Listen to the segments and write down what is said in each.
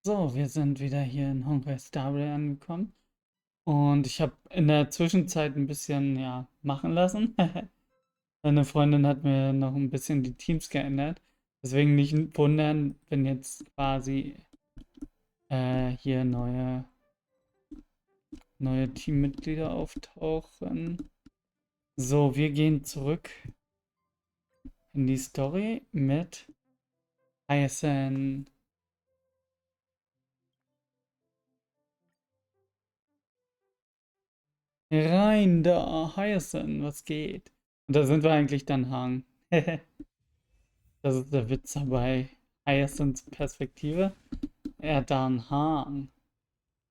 So, wir sind wieder hier in Honkai angekommen. Und ich habe in der Zwischenzeit ein bisschen, ja, machen lassen. Meine Freundin hat mir noch ein bisschen die Teams geändert. Deswegen nicht wundern, wenn jetzt quasi hier neue Teammitglieder auftauchen. So, wir gehen zurück in die Story mit Hyacin. Rein da, Hyacin, was geht? Und da sind wir eigentlich dann Hang. Das ist der Witz dabei. Hyacins Perspektive. Er hat da einen Hahn.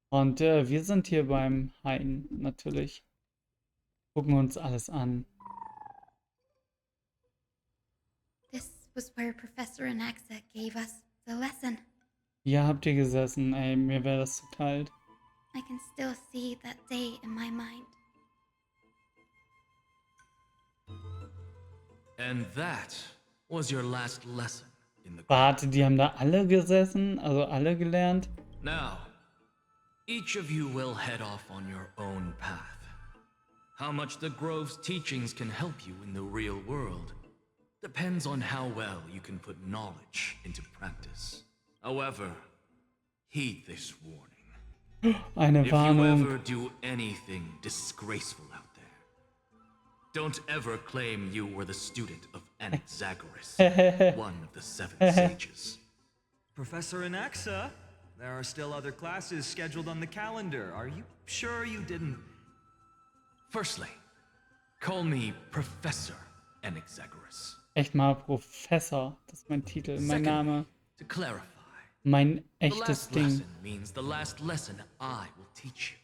Und wir sind hier beim Hain natürlich. Gucken uns alles an. This was where Professor Anaxa gave us the lesson. Hier habt ihr gesessen, ey, mir wäre das zu kalt. I can still see that day in my mind. And that was your last lesson in the Warte, die haben da alle gesessen, also alle gelernt. Now, each of you will head off on your own path. How much the Grove's teachings can help you in the real world depends on how well you can put knowledge into practice. However, heed this warning. Eine If you Warnung. ever do anything disgraceful out there, don't ever claim you were the student of Anaxagoras, one of the 7 sages. Professor Anaxa, there are still other classes scheduled on the calendar. Are you sure you didn't? Firstly, call me Professor Anaxagoras. Echt mal Professor, das ist mein Titel, mein Name, To clarify, mein the echtes last Ding. lesson means the last lesson I will teach you.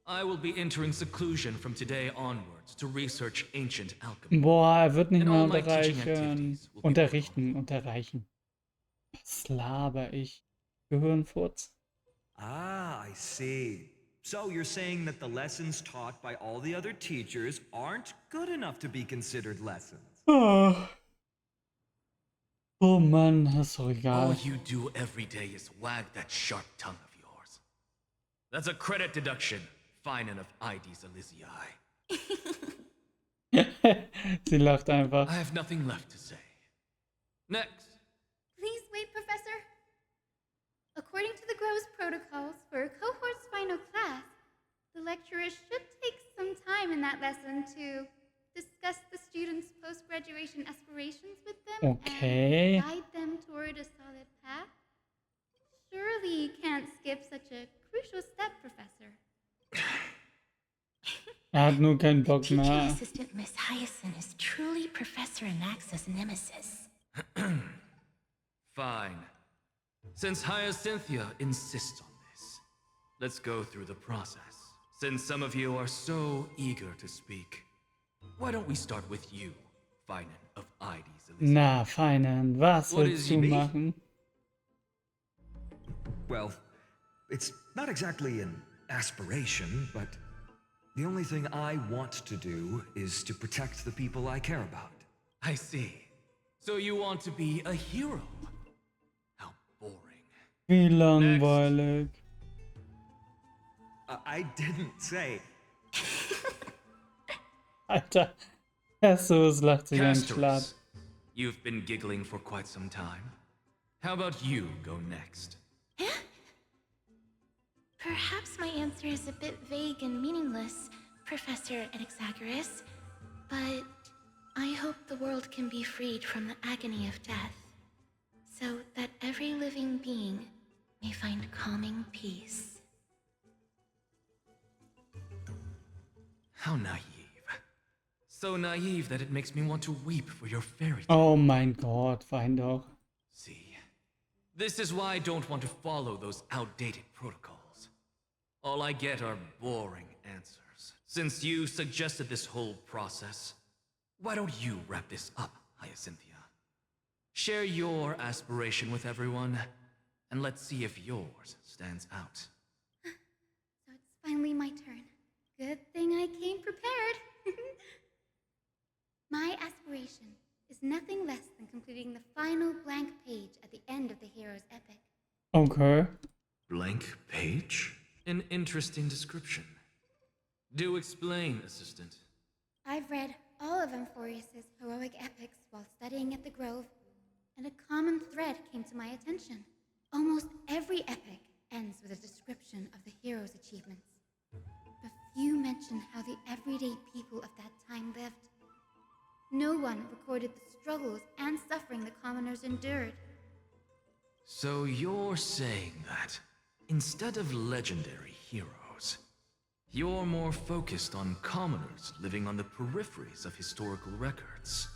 I will be entering seclusion from today onwards to research ancient alchemy. Boah, er wird nicht And mal all my teaching unterreichen. activities will be Unterreichen. Was laber ich? Gehirnfurz. Ah, I see. So you're saying that the lessons taught by all the other teachers aren't good enough to be considered lessons? Oh, oh Mann, ist doch All egal. you do every day is wag that sharp tongue of yours. That's a credit deduction, fine of IDs Elysiae. Sie lacht einfach. I have nothing left to say. Next. Please wait, Professor. According to the Grove's protocols for a cohort's final class, the lecturer should take some time in that lesson to discuss the students' post-graduation aspirations with them Okay. and guide them toward a solid path. Surely you can't skip such a crucial step, Professor. Er hat nur keinen Bock Teaching mehr. assistant Miss Hyacin is truly Professor Anaxa's nemesis. Fine. Since Hyacynthia insists on this, let's go through the process. Since some of you are so eager to speak, why don't we start with you, Finan of IDs Elysiae? Na, Feinen, was What willst is du he? machen? Well, it's not exactly an aspiration, but the only thing I want to do is to protect the people I care about. I see. So you want to be a hero? How boring. Wie langweilig. I didn't say. Alter, Jesus lacht sich einen Schlapp. Casters, you've been giggling for quite some time. How about you go next? Perhaps my answer is a bit vague and meaningless, Professor Anaxagoras, but I hope the world can be freed from the agony of death, so that every living being may find calming peace. How naive. So naive that it makes me want to weep for your fairy tale. Oh mein Gott, wein doch. See, this is why I don't want to follow those outdated protocols. All I get are boring answers. Since you suggested this whole process, why don't you wrap this up, Hyacynthia? Share your aspiration with everyone, and let's see if yours stands out. So it's finally my turn. Good thing I came prepared. My aspiration is nothing less than completing the final blank page at the end of the hero's epic. Okay. Blank page? An interesting description. Do explain, assistant. I've read all of Amphorius's heroic epics while studying at the Grove, and a common thread came to my attention. Almost every epic ends with a description of the hero's achievements. But few mention how the everyday people of that time lived. No one recorded the struggles and suffering the commoners endured. So you're saying that, instead of legendary heroes, you're more focused on commoners living on the peripheries of historical records.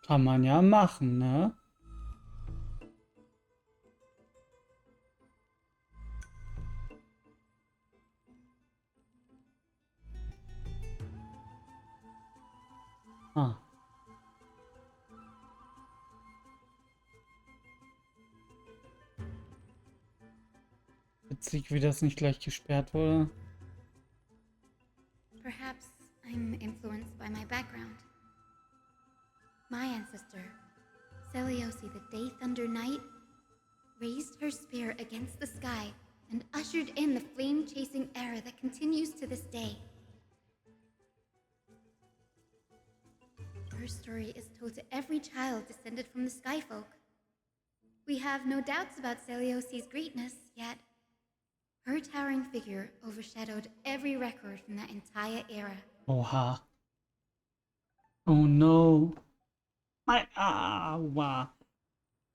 Kann man ja machen, ne? Ah. Witzig, wie das nicht gleich gesperrt wurde. Perhaps I'm influenced by my background. My ancestor, Seleuci the Day Thunder Knight, raised her spear against the sky and ushered in the flame-chasing era that continues to this day. Her story is told to every child descended from the Skyfolk. We have no doubts about Seleuci's greatness, yet her towering figure overshadowed every record from that entire era. Oha. Oh no. Mein Aua.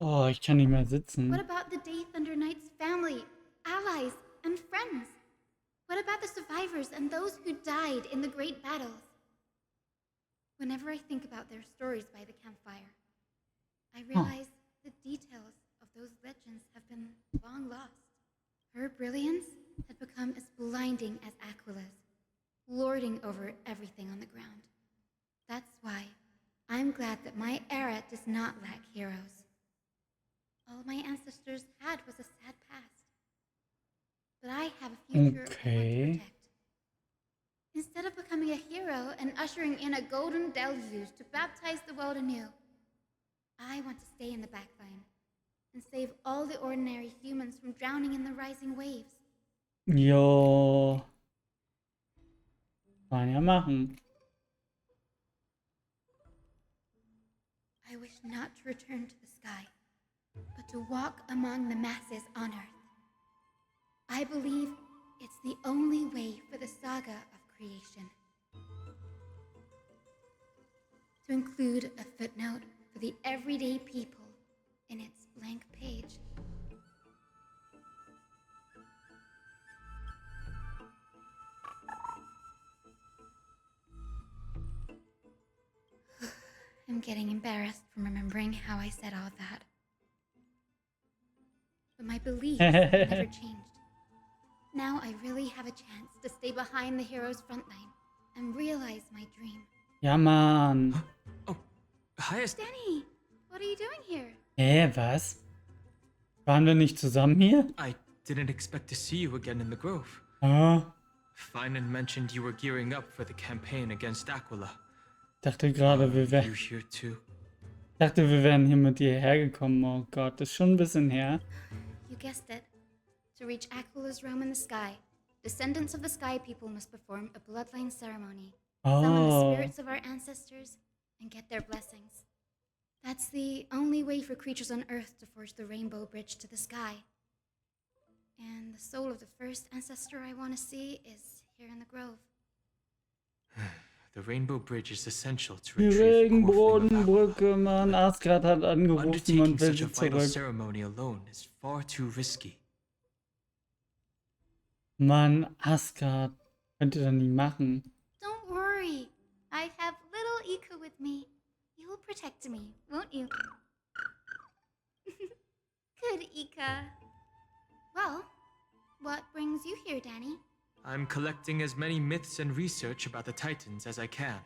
Oh, ich kann nicht mehr sitzen. What about the Day Thunder Knight's family, allies, and friends? What about the survivors and those who died in the great battles? Whenever I think about their stories by the campfire, I realize the details of those legends have been long lost. Her brilliance had become as blinding as Aquila's, lording over everything on the ground. That's why I'm glad that my era does not lack heroes. All my ancestors had was a sad past. But I have a future I want to protect. Instead of becoming a hero and ushering in a golden deluge to baptize the world anew, I want to stay in the backline and save all the ordinary humans from drowning in the rising waves. Jo. Kann man ja machen. I wish not to return to the sky, but to walk among the masses on Earth. I believe it's the only way for the saga of creation. To include a footnote for the everyday people in its blank page. I'm getting embarrassed from remembering how I said all that. But my beliefs have never changed. Now I really have a chance to stay behind the hero's front line and realize my dream. Ja, Mann. Oh, Hyacines. Danny, what are you doing here? Was? Waren wir nicht zusammen hier? I didn't expect to see you again in the Grove. Ah. Finan mentioned you were gearing up for the campaign against Aquila. Dachte gerade, wir You here too? dachte, wir wären hier mit dir hergekommen. Oh Gott, das ist schon ein bisschen her. You guessed it. To reach Aquila's realm in the sky, descendants of the Sky People must perform a bloodline ceremony, summon the spirits of our ancestors, and get their blessings. That's the only way for creatures on Earth to forge the rainbow bridge to the sky. And the soul of the first ancestor I want to see is here in the Grove. The rainbow bridge is essential to Die retrieve the core flame of Aquila. Regenbogenbrücke, Mann. Asgard hat angerufen Undertaking und will such a sie vital zurück. ceremony alone is far too risky. Mann, Asgard. Könnt ihr das nicht machen. Don't worry. I have little Ika with me. You will protect me, won't you? Good, Ika. Well, what brings you here, Danny? I'm collecting as many myths and research about the Titans as I can.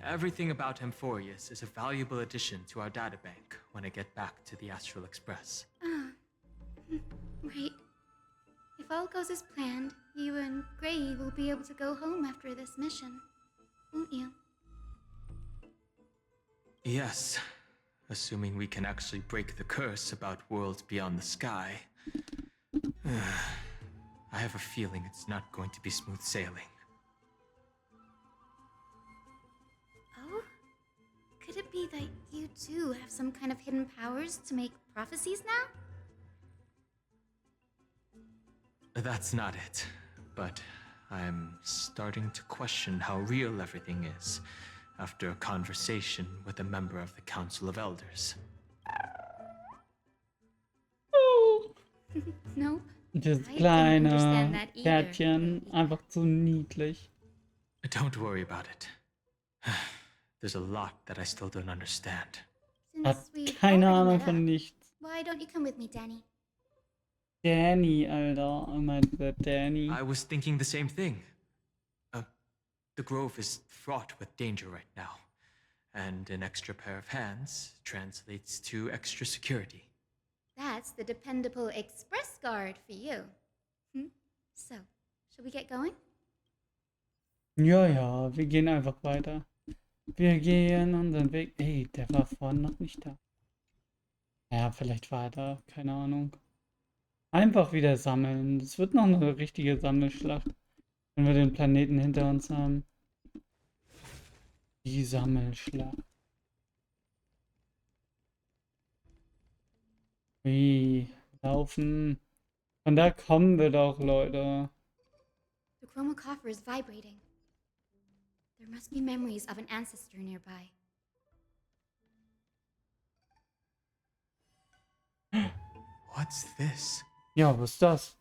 Everything about Amphorius is a valuable addition to our databank when I get back to the Astral Express. Ah, right. If all goes as planned, you and Gray will be able to go home after this mission, won't you? Yes, assuming we can actually break the curse about worlds beyond the sky. I have a feeling it's not going to be smooth sailing. Oh? Could it be that you too have some kind of hidden powers to make prophecies now? That's not it, but I'm starting to question how real everything is after a conversation with a member of the Council of Elders. Nope. Das I don't kleine understand that either, Pferdchen, baby. einfach zu niedlich. Don't worry about it. There's a lot that I still don't understand. Hat Since we've keine already Ahnung met von up, nichts. why don't you come with me, Danny? Danny, Alter. Meinte der Danny. I was thinking the same thing. The grove is fraught with danger right now, and an extra pair of hands translates to extra security. That's the dependable express guard for you. So, shall we get going? Ja, ja, wir gehen einfach weiter. Wir gehen unseren Weg. Ey, der war vorhin noch nicht da. Ja, vielleicht war er da, keine Ahnung. Einfach wieder sammeln. Das wird noch eine richtige Sammelschlacht, wenn wir den Planeten hinter uns haben. Die Sammelschlacht. Wie laufen. Von da kommen wir doch, Leute. The chromocopher is vibrating. There must be memories of an ancestor nearby. What's this? Ja, was ist das?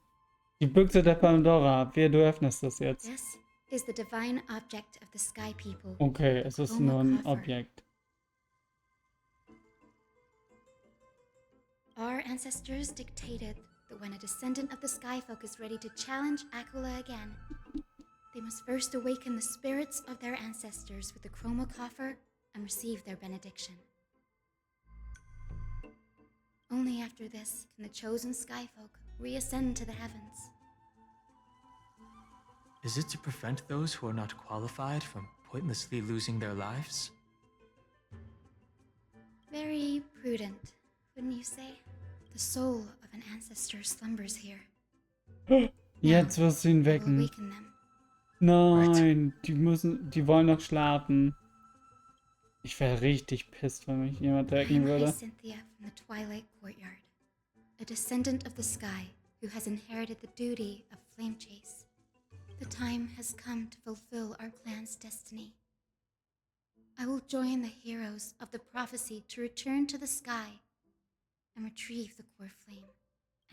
Die Büchse der Pandora. Wer, du öffnest das jetzt. This is the divine object of the Sky People. Okay, es ist nur ein Objekt. Our ancestors dictated that when a descendant of the Skyfolk is ready to challenge Aquila again, they must first awaken the spirits of their ancestors with the chromocopher and receive their benediction. Only after this can the chosen Skyfolk reascend to the heavens. Is it to prevent those who are not qualified from pointlessly losing their lives? Very prudent, wouldn't you say? The soul of an ancestor slumbers here. Jetzt wirst du ihn I will wecken. awaken them. Nein, die wollen noch schlafen. Ich wäre richtig pisst, wenn mich jemand I wecken am würde. Hyacynthia from the Twilight Courtyard, a descendant of the sky who has inherited the duty of flame chase. The time has come to fulfill our clan's destiny. I will join the heroes of the prophecy to return to the sky and retrieve the core flame.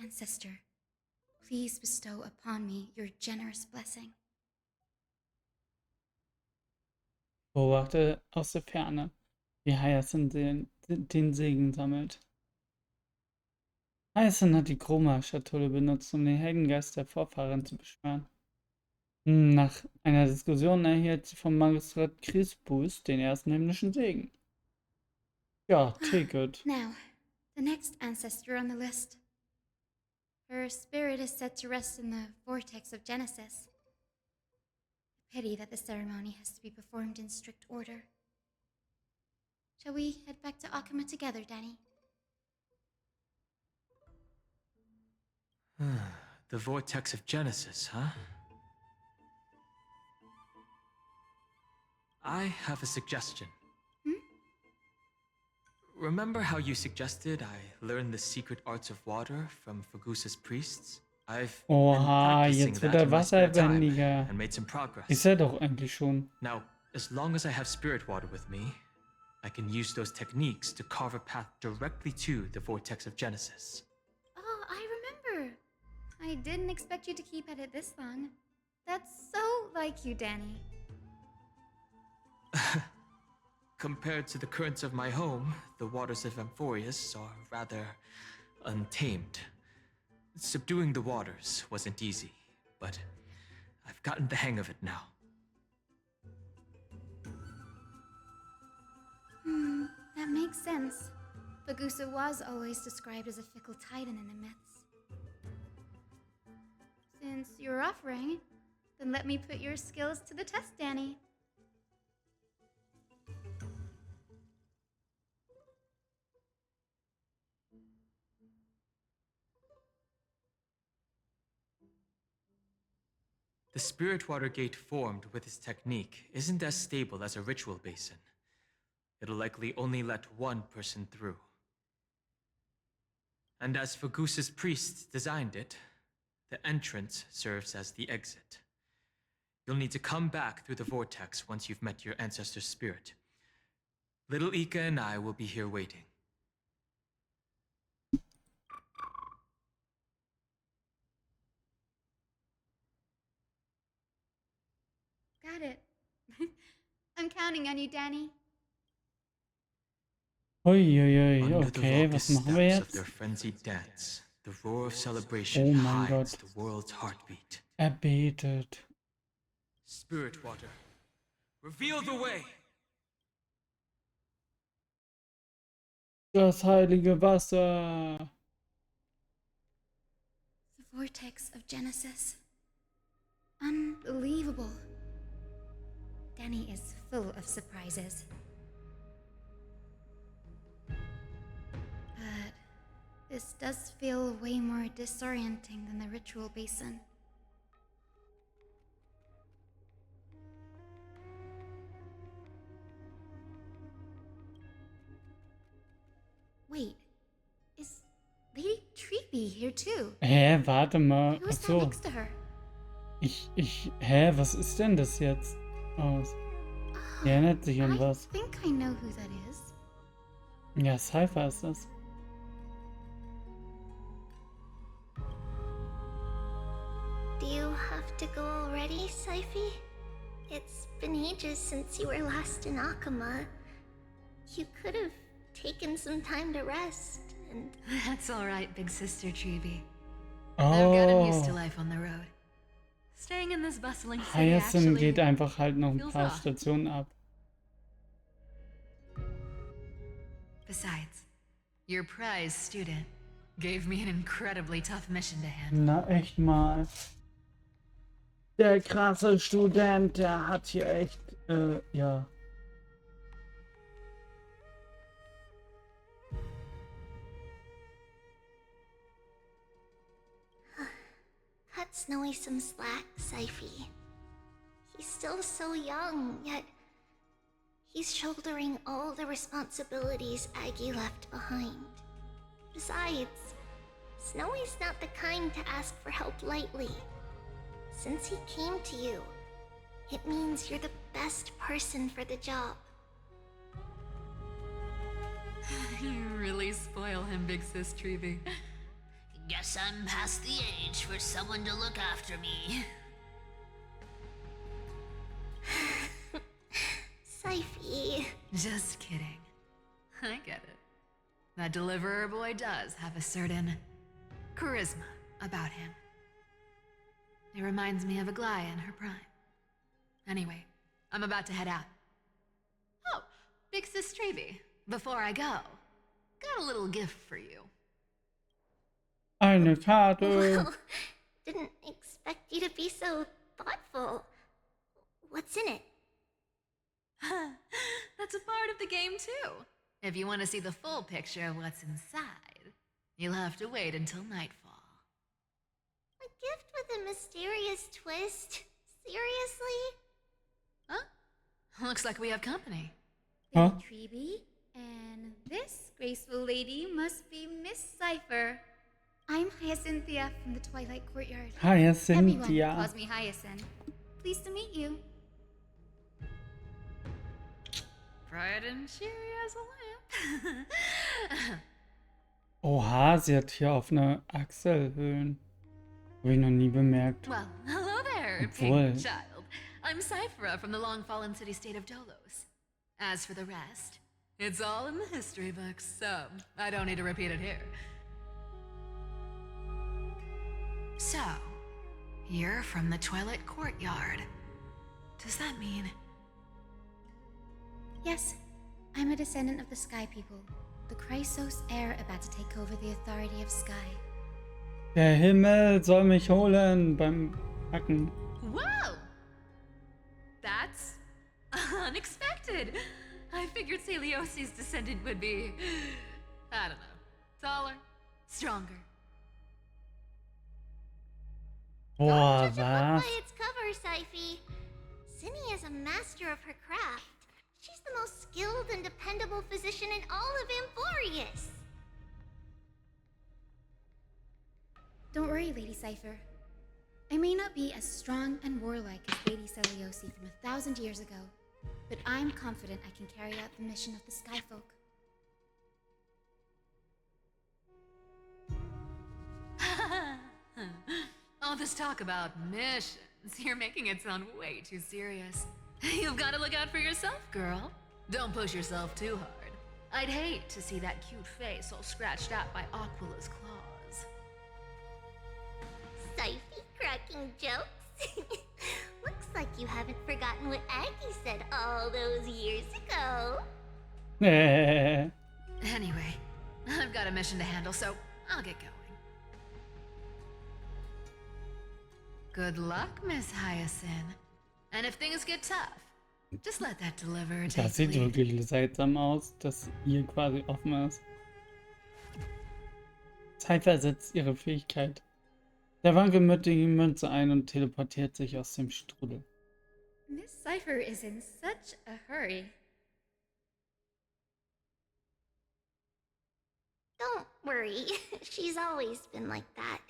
Ancestor, please bestow upon me your generous blessing. Beobachte aus der Ferne, wie Hyacin den Segen sammelt. Hyacin hat die Chroma-Schatulle benutzt, um den Heldengeist der Vorfahren zu beschwören. Nach einer Diskussion erhielt sie vom Magistrat Crispus den ersten himmlischen Segen. Ja, take it. Now, the next ancestor on the list. Her spirit is said to rest in the vortex of Genesis. Pity that the ceremony has to be performed in strict order. Shall we head back to Akama together, Danny? The vortex of Genesis, huh? I have a suggestion. Remember how you suggested I learn the secret arts of water from Fagusa's priests? I've been Oha, practicing jetzt wird that er in my spare time wasserbändiger. and made some progress. Ist er doch eigentlich schon. Now, as long as I have spirit water with me, I can use those techniques to carve a path directly to the vortex of Genesis. Oh, I remember. I didn't expect you to keep at it this long. That's so like you, Danny. Compared to the currents of my home, the waters of Amphorius are rather untamed. Subduing the waters wasn't easy, but I've gotten the hang of it now. That makes sense. Fagusa was always described as a fickle titan in the myths. Since you're offering, then let me put your skills to the test, Danny. The spirit water gate formed with this technique isn't as stable as a ritual basin. It'll likely only let one person through. And as Fagusa's priests designed it, the entrance serves as the exit. You'll need to come back through the vortex once you've met your ancestor's spirit. Little Ika and I will be here waiting. Got it. I'm counting on you, Danny. Uiuiui, Under okay, the was raucous machen wir steps of jetzt? their frenzied dance, the roar of celebration Oh mein hides Gott. the world's heartbeat. Er betet. Spirit water, reveal the way! Das heilige Wasser. The vortex of Genesis. Unbelievable. Danny is full of surprises. But this does feel way more disorienting than the ritual basin. Wait, is Lady Treepy here too? Hä, warte mal. Who is that Achso. next to her? Hä, was ist denn das jetzt? Oh, die erinnert sich an I was. think I know who that is. Ja, Cypher ist das. Do you have to go already, Syphy? It's been ages since you were last in Akama. You could have taken some time to rest and... That's all right, big sister Treeby. I've gotten used to Oh, life on the road. Staying in this bustling city Hyacin actually geht einfach halt noch ein feels paar off. Stationen ab. Besides, your prize student gave me an incredibly tough mission to handle. Na, echt mal. Der krasse Student, der hat hier echt, ja. Cut Snowy some slack, Syphy. He's still so young, yet he's shouldering all the responsibilities Aggie left behind. Besides, Snowy's not the kind to ask for help lightly. Since he came to you, it means you're the best person for the job. You really spoil him, big sis Treeby. Guess I'm past the age for someone to look after me. Syphy. Just kidding. I get it. That deliverer boy does have a certain charisma about him. It reminds me of Aglaia in her prime. Anyway, I'm about to head out. Oh, big sis Treeby, before I go, got a little gift for you. Eine Karte. Well, didn't expect you to be so thoughtful. What's in it? That's a part of the game too. If you want to see the full picture of what's inside, you'll have to wait until nightfall. A gift with a mysterious twist? Seriously? Huh? Looks like we have company. Huh? Lady Treeby, and this graceful lady must be Miss Cypher. I'm Hyacynthia from the Twilight Courtyard. Everyone Hyacynthia. calls me Hyacin. Pleased to meet you. Bright and cheery as a lamp. Oha, sie hat hier auf eine Achselhöhlen. Habe ich noch nie bemerkt. Well, hello there, Obwohl. pink child. I'm Cyphera from the long-fallen city-state of Dolos. As for the rest, it's all in the history books, so I don't need to repeat it here. So, you're from the Twilight Courtyard. Does that mean... Yes, I'm a descendant of the Sky People, the Chrysos heir about to take over the authority of Sky. Der Himmel soll mich holen beim Hacken. Whoa! That's unexpected. I figured Celiosi's descendant would be, I don't know, taller, stronger. Boah, Don't judge a book was? by its cover. power, Syphe. Cinny is a master of her craft. She's the most skilled and dependable physician in all of Amphorius. Don't worry, Lady Cypher. I may not be as strong and warlike as Lady Celiosi from 1,000 years ago, but I'm confident I can carry out the mission of the Skyfolk. All this talk about missions, you're making it sound way too serious. You've got to look out for yourself, girl. Don't push yourself too hard. I'd hate to see that cute face all scratched out by Aquila's claws. Syphe cracking jokes? Looks like you haven't forgotten what Aggie said all those years ago. Anyway, I've got a mission to handle, so I'll get going. Good luck, Miss Hyacin. And if things get tough, just let that deliver take Das sieht lead. wirklich seltsam aus, dass hier quasi offen ist. Cypher setzt ihre Fähigkeit. Der Wanke mündet die Münze ein und teleportiert sich aus dem Strudel. Miss Cypher is in such a hurry. Don't worry, she's always been like that.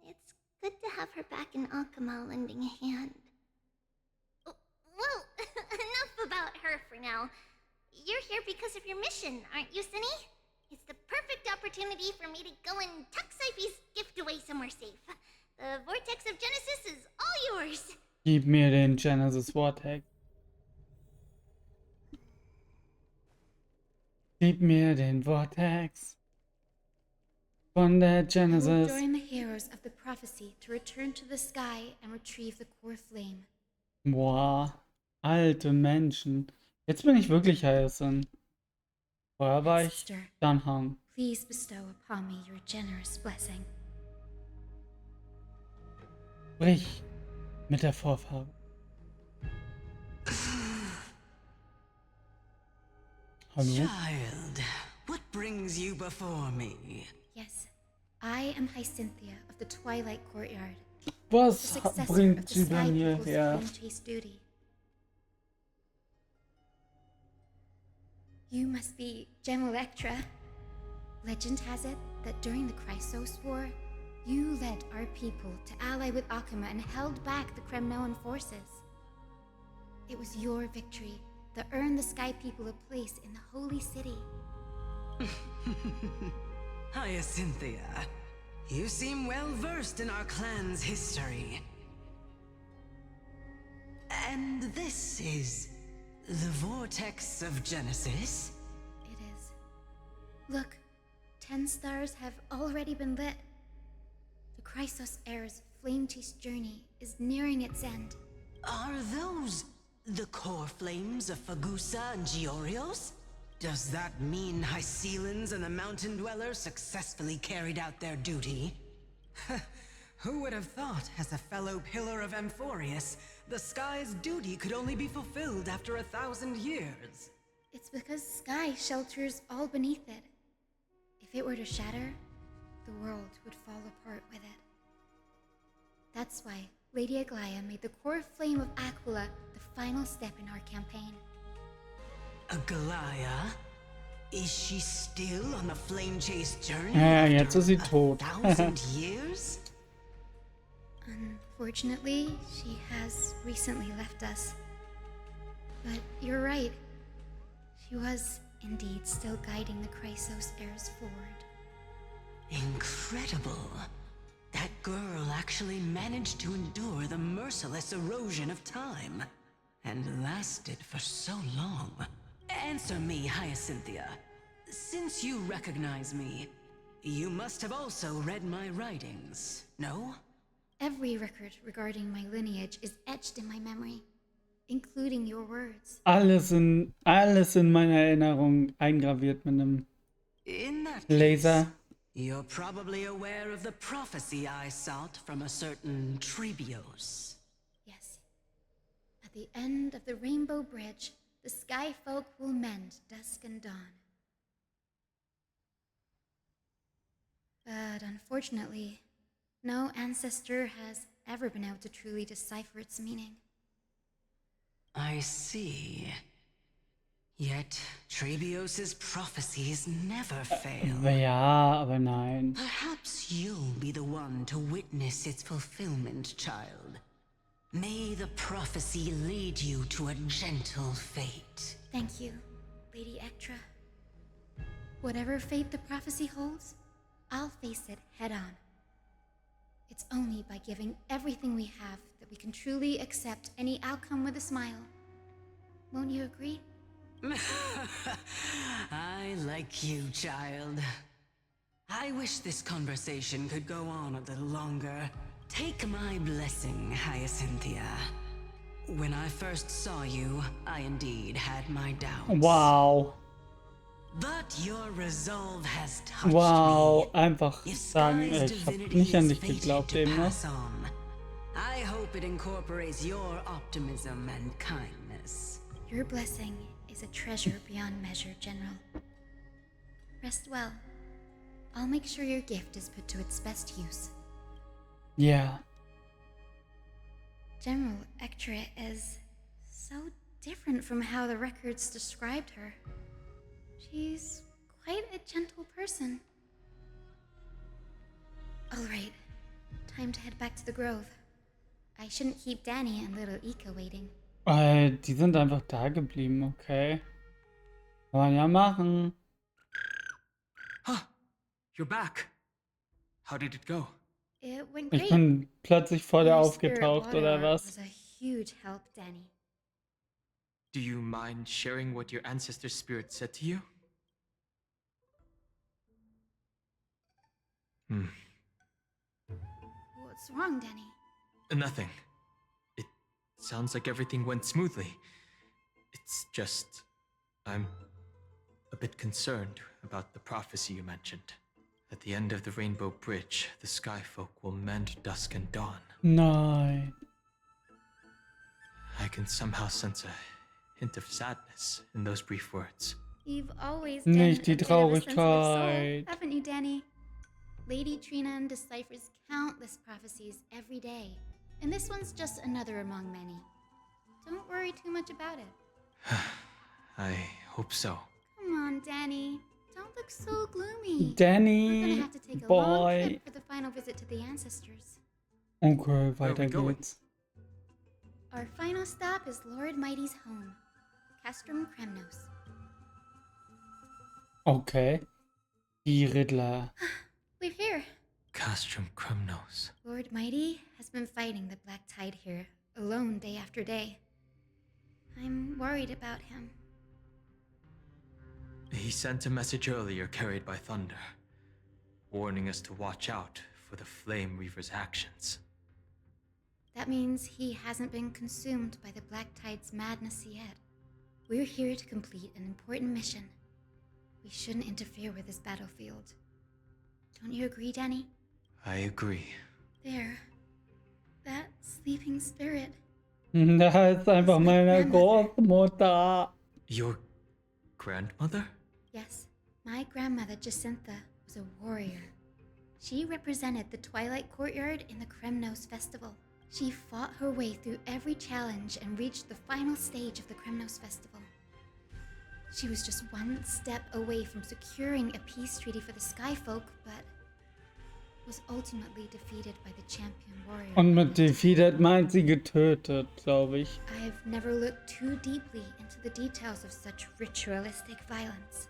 It's good to have her back in Akama lending a hand. Well, enough about her for now. You're here because of your mission, aren't you, Cinny? It's the perfect opportunity for me to go and tuck Syphe's gift away somewhere safe. The Vortex of Genesis is all yours. Gib mir den Genesis Vortex. Gib mir den Vortex. Von der I will Genesis. join the heroes of the prophecy to return to the sky and retrieve the core flame. Boah, alte Menschen. Jetzt bin ich wirklich Hyacin. Vorher war ich Sister, dann Hang. please bestow upon me your generous blessing. Brich mit der Vorfarbe. Hallo? Child, what brings you before me? Yes, I am Hyacynthia of the Twilight Courtyard, the Was successor of bringt the sie Sky denn People's hierher? Flame Chase duty. You must be Gem Electra. Legend has it that during the Chrysos War, you led our people to ally with Akama and held back the Kremnoan forces. It was your victory that earned the Sky People a place in the Holy City. Hyacynthia, you seem well versed in our clan's history. And this is the Vortex of Genesis? It is. Look, 10 stars have already been lit. The Chrysos heir's flame-chased journey is nearing its end. Are those the core flames of Fagusa and Georios? Does that mean Hyacines and the Mountain Dwellers successfully carried out their duty? Who would have thought, as a fellow pillar of Amphorius, the sky's duty could only be fulfilled after 1,000 years? It's because Sky shelters all beneath it. If it were to shatter, the world would fall apart with it. That's why Lady Aglaya made the core flame of Aquila the final step in our campaign. Aglaya? Is she still on the flame chase journey? Ja, jetzt ist sie after tot. 1,000 years? Unfortunately, she has recently left us. But you're right. She was indeed still guiding the Chrysos heirs forward. Incredible. That girl actually managed to endure the merciless erosion of time. And lasted for so long. Answer me, Hyacynthia. Since you recognize me, you must have also read my writings, no? Every record regarding my lineage is etched in my memory, including your words. Alles in meiner Erinnerung eingraviert mit einem In that Laser. case, you're probably aware of the prophecy I sought from a certain Trebios. Yes. At the end of the Rainbow Bridge, the Sky Folk will mend dusk and dawn. But unfortunately, no ancestor has ever been able to truly decipher its meaning. I see. Yet, Trebios's prophecies never fail. Ja, aber nein. Perhaps you'll be the one to witness its fulfillment, child. May the prophecy lead you to a gentle fate. Thank you, Lady Ektra. Whatever fate the prophecy holds, I'll face it head on. It's only by giving everything we have that we can truly accept any outcome with a smile. Won't you agree? I like you, child. I wish this conversation could go on a little longer. Take my blessing, Hyacynthia. When I first saw you, I indeed had my doubts. Wow. But your resolve has touched Wow. me. Einfach If sagen, Sky's ich hab divinity nicht an is dich fated geglaubt to eben noch. pass on, I hope it incorporates your optimism and kindness. Your blessing is a treasure beyond measure, General. Rest well. I'll make sure your gift is put to its best use. Ja. General Ektra is so different from how the records described her. She's quite a gentle person. All right, time to head back to the grove. I shouldn't keep Danny and little Ika waiting. Die sind einfach da geblieben, okay. Kann man ja machen. Huh, you're back. How did it go? It went Ich great. bin plötzlich vor dir Your spirit aufgetaucht, water oder art was? was a huge help, Danny. Do you mind sharing what your ancestor spirit said to you? What's wrong, Danny? Nothing. It sounds like everything went smoothly. It's just, I'm a bit concerned about the prophecy you mentioned. At the end of the Rainbow Bridge, the Sky Folk will mend dusk and dawn. Nein. I can somehow sense a hint of sadness in those brief words. You've always been Nicht die a bit of a sensitive soul, Traurigkeit. haven't you, Danny? Lady Trina deciphers countless prophecies every day, and this one's just another among many. Don't worry too much about it. I hope so. Come on, Danny. Don't look so gloomy. We're Danny, gonna have to take a long boy. trip for the final visit to the ancestors. Okay, Where are weiter we going? geht's. Our final stop is Lord Mighty's home, Castrum Kremnos. Okay. Die Riddler. We're here. Castrum Kremnos. Lord Mighty has been fighting the Black Tide here, alone day after day. I'm worried about him. He sent a message earlier carried by thunder, warning us to watch out for the Flame Reaver's actions. That means he hasn't been consumed by the Black Tide's madness yet. We're here to complete an important mission. We shouldn't interfere with his battlefield. Don't you agree, Danny? I agree. There. That sleeping spirit. Da ist einfach meine Großmutter. Your grandmother? Yes, my grandmother Hyacintha was a warrior. She represented the Twilight Courtyard in the Kremnos Festival. She fought her way through every challenge and reached the final stage of the Kremnos Festival. She was just one step away from securing a peace treaty for the Skyfolk, but was ultimately defeated by the champion warrior. Und mit defeated meint sie getötet, glaube ich. I've never looked too deeply into the details of such ritualistic violence.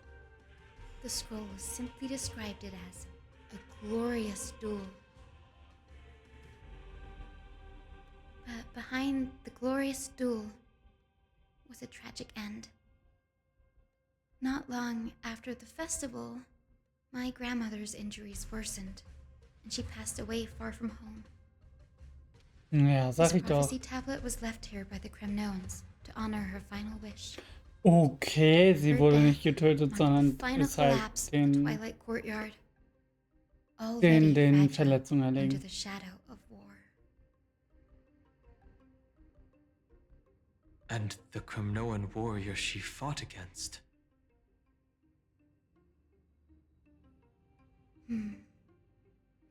The scroll simply described it as a glorious duel. But behind the glorious duel was a tragic end. Not long after the festival, my grandmother's injuries worsened, and she passed away far from home. Ja, sag This ich doch. prophecy tablet was left here by the Kremnoans to honor her final wish. Okay, sie Her wurde death nicht getötet, marked sondern the final ist halt collapse of the den Twilight Courtyard. Already den fragile Verletzungen under erlegen. the shadow of war. And the Kremnoan warrior she fought against.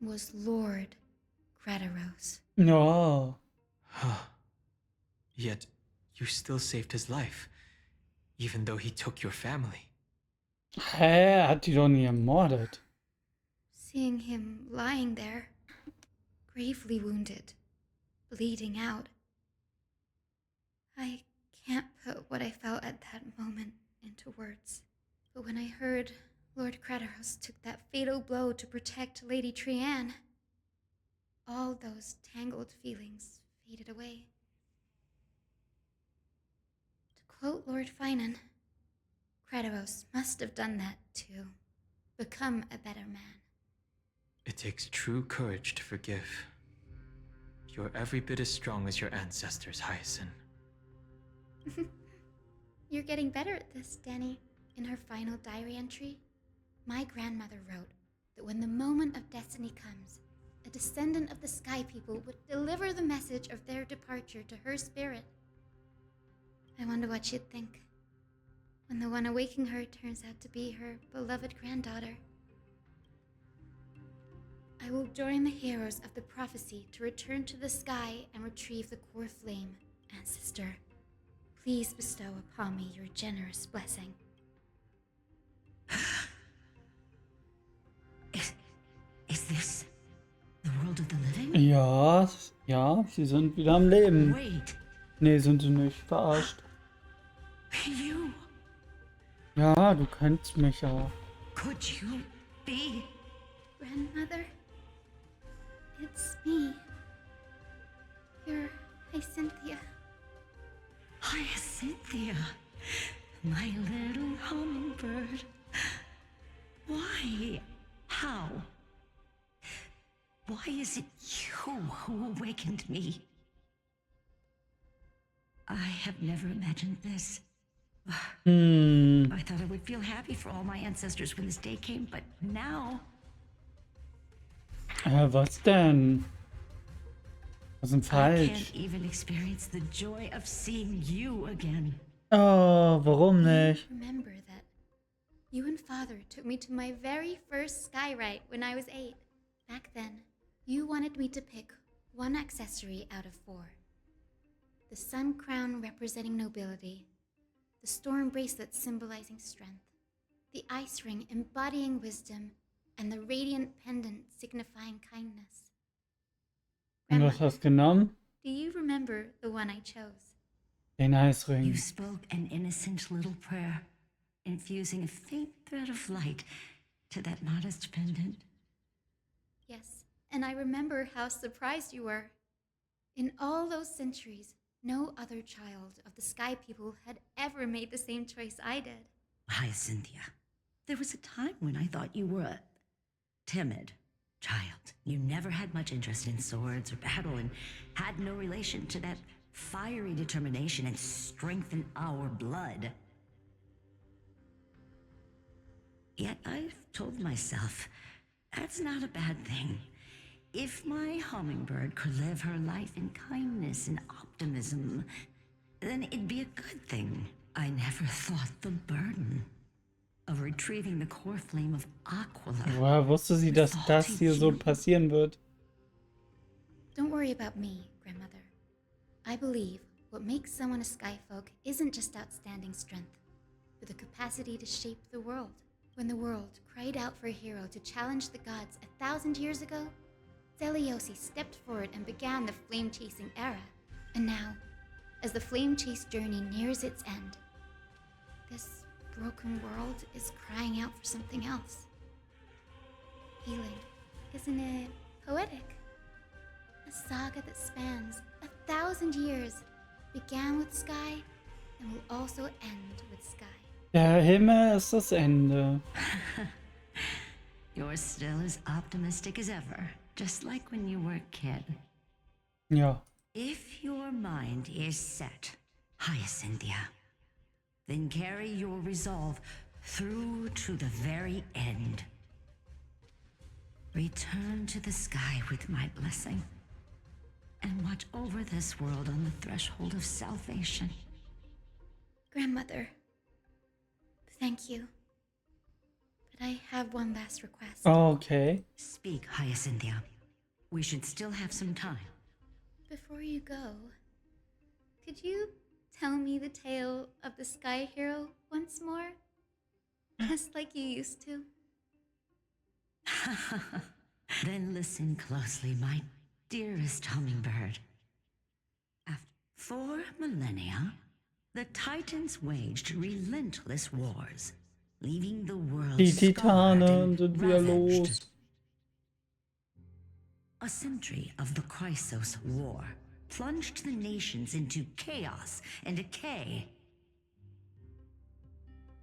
Was Lord Gradaros. Ja. Yet, you still saved his life, even though he took your family. Hä? Er hat die doch nie ermordet. Seeing him lying there, gravely wounded, bleeding out. I can't put what I felt at that moment into words. But when I heard Lord Kratos took that fatal blow to protect Lady Trianne, all those tangled feelings faded away. To quote Lord Finan, Kratos must have done that to become a better man. It takes true courage to forgive. You're every bit as strong as your ancestors, Hyacin. You're getting better at this, Danny. In her final diary entry, my grandmother wrote that when the moment of destiny comes, a descendant of the Sky People would deliver the message of their departure to her spirit. I wonder what she'd think when the one awaking her turns out to be her beloved granddaughter. I will join the heroes of the prophecy to return to the sky and retrieve the core flame. Ancestor, please bestow upon me your generous blessing. Is this the world of the living? Ja, ja, sie sind wieder am Leben. Wait, Nee, sind sie nicht. Verarscht. you, Ja, du kennst mich ja. could you be? Grandmother, it's me. Your Hyacynthia. Hyacynthia, my little hummingbird. Why? How? Why is it you who awakened me? I have never imagined this. I thought I would feel happy for all my ancestors when this day came, but now... Was denn? Was ist denn I falsch? can't even experience the joy of seeing you again. Oh, warum nicht? Remember that you and Father took me to my very first sky rite when I was 8. Back then, you wanted me to pick one accessory out of 4. The sun crown representing nobility, the storm bracelet symbolizing strength, the ice ring embodying wisdom, and the radiant pendant signifying kindness. Und was hast du genommen? Do you remember the one I chose? Den Eisring. You spoke an innocent little prayer, infusing a faint thread of light to that modest pendant. Yes, and I remember how surprised you were. In all those centuries, no other child of the Sky People had ever made the same choice I did. Hyacynthia, there was a time when I thought you were a timid child. You never had much interest in swords or battle and had no relation to that fiery determination and strength in our blood. Yet I've told myself, that's not a bad thing. If my hummingbird could live her life in kindness and optimism, then it'd be a good thing. I never thought the burden of retrieving the core flame of Aquila. Woher wusste sie, dass das hier so passieren wird? Don't worry about me, Grandmother. I believe what makes someone a Skyfolk isn't just outstanding strength, but the capacity to shape the world. When the world cried out for a hero to challenge the gods 1,000 years ago, Zeliosi stepped forward and began the flame-chasing era. And now, as the flame-chase journey nears its end, this broken world is crying out for something else. Healing. Isn't it poetic? A saga that spans 1,000 years, began with sky and will also end with sky. Der Himmel ist das Ende. You're still as optimistic as ever, just like when you were a kid. Ja. If your mind is set, Hyacynthia, then carry your resolve through to the very end. Return to the sky with my blessing, and watch over this world on the threshold of salvation. Grandmother, thank you. But I have one last request. Okay. Speak, Hyacynthia. We should still have some time. before you go, could you tell me the tale of the Sky Hero once more? Just like you used to. Then listen closely, my dearest hummingbird. After 4 millennia, the Titans waged relentless wars, leaving the world Die scarred Titanen and sind wieder ravaged. los. A century of the Chrysos War plunged the nations into chaos and decay,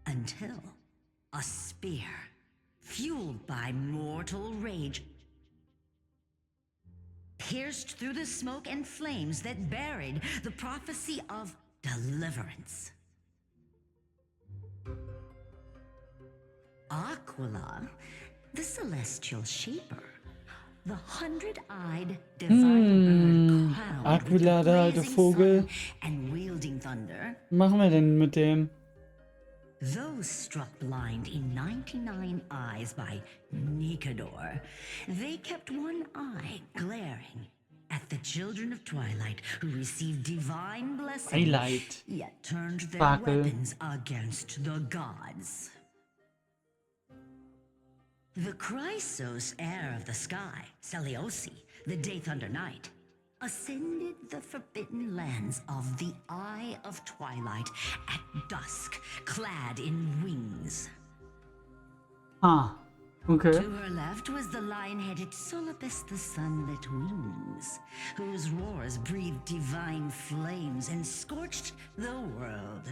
until a spear, fueled by mortal rage, pierced through the smoke and flames that buried the prophecy of deliverance. Aquila, the celestial shaper, the 100-eyed divine bird crowned Aquila, with der the alte blazing Vogel. sun and wielding thunder. Was machen wir denn mit dem? Those struck blind in 99 eyes by Nicador, they kept one eye glaring at the children of Twilight who received divine blessing, Twilight. yet turned their Fackel. weapons against the gods. The Chrysos heir of the sky, Seleuci, the Day Thunder Knight, ascended the forbidden lands of the Eye of Twilight at dusk, clad in wings. Ah, okay. To her left was the lion-headed Solopus the Sunlit Wings, whose roars breathed divine flames and scorched the world.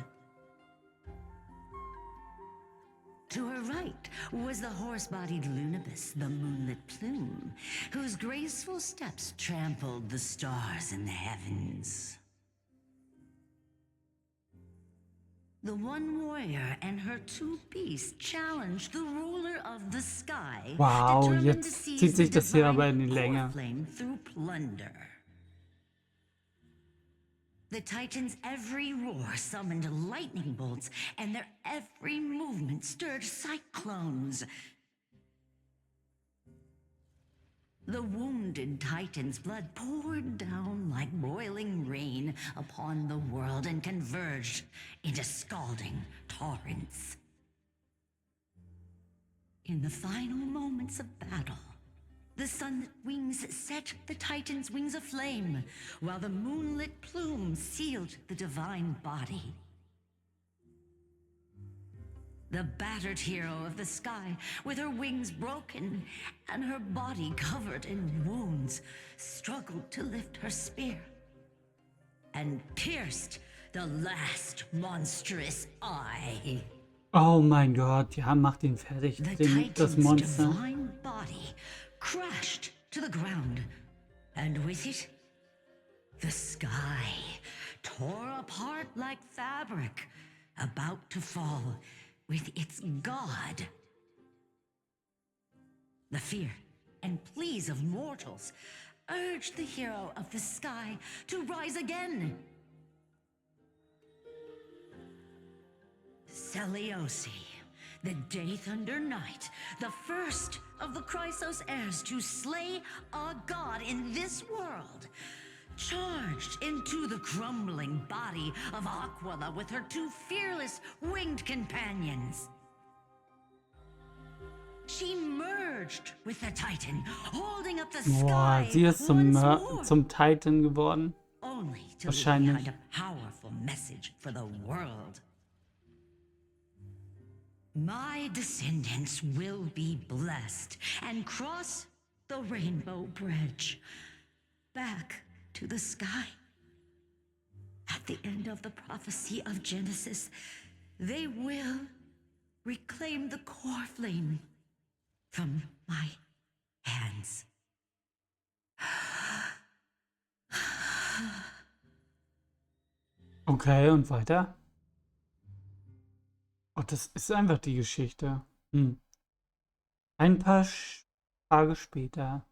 To her right was the horse-bodied Lunibus, the Moonlit Plume, whose graceful steps trampled the stars in the heavens. The one warrior and her 2 beasts challenged the ruler of the sky, Wow, determined to jetzt seize zieht sich the das hier aber in divine die Länge. Flame through plunder. The Titans' every roar summoned lightning bolts, and their every movement stirred cyclones. The wounded Titan's blood poured down like boiling rain upon the world and converged into scalding torrents. In the final moments of battle, the sunlit wings set the Titan's wings aflame, while the moonlit plume sealed the divine body. The battered hero of the sky, with her wings broken and her body covered in wounds, struggled to lift her spear and pierced the last monstrous eye. Oh mein Gott, ja, macht ihn fertig, The das Titan's Monster. divine body crashed to the ground, and with it, the sky tore apart like fabric, about to fall with its god. The fear and pleas of mortals urged the hero of the sky to rise again. Seleuci, the Day Thunder Knight, the first of the Chrysos heirs to slay a god in this world, charged into the crumbling body of Aquila with her 2 fearless winged companions. She merged with the Titan, holding up the Boah, sky sie ist once more, zum Titan geworden. only to leave Wahrscheinlich. behind a powerful message for the world. My descendants will be blessed and cross the rainbow bridge back to the sky. At the end of the prophecy of Genesis, they will reclaim the core flame from my hands. Okay, und weiter? Oh, das ist einfach die Geschichte. Ein paar Tage später.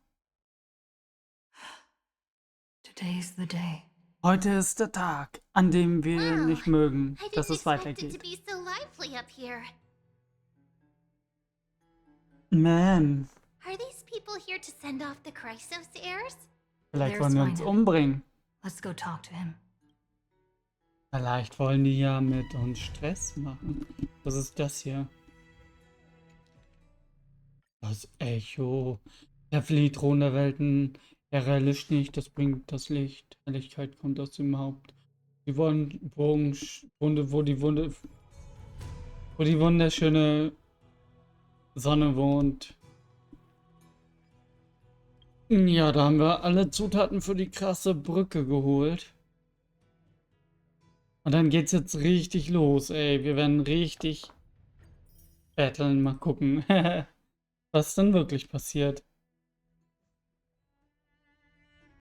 Today's the day. Heute ist der Tag, an dem wir Wow, nicht mögen, I dass didn't es expect it to weitergeht. be so lively up here. Man, Are these people here to send off the Chrysos heirs? vielleicht There's wollen wir uns mine. umbringen. Let's go talk to him. Vielleicht wollen die ja mit uns Stress machen. Was ist das hier? Das Echo. Der flieht Thron der Welten. Er erlischt nicht, das bringt das Licht. Helligkeit kommt aus dem Haupt. Die wo die wunderschöne Sonne wohnt. Ja, da haben wir alle Zutaten für die krasse Brücke geholt. Und dann geht's jetzt richtig los, ey. Wir werden richtig battlen. Mal gucken, was dann wirklich passiert.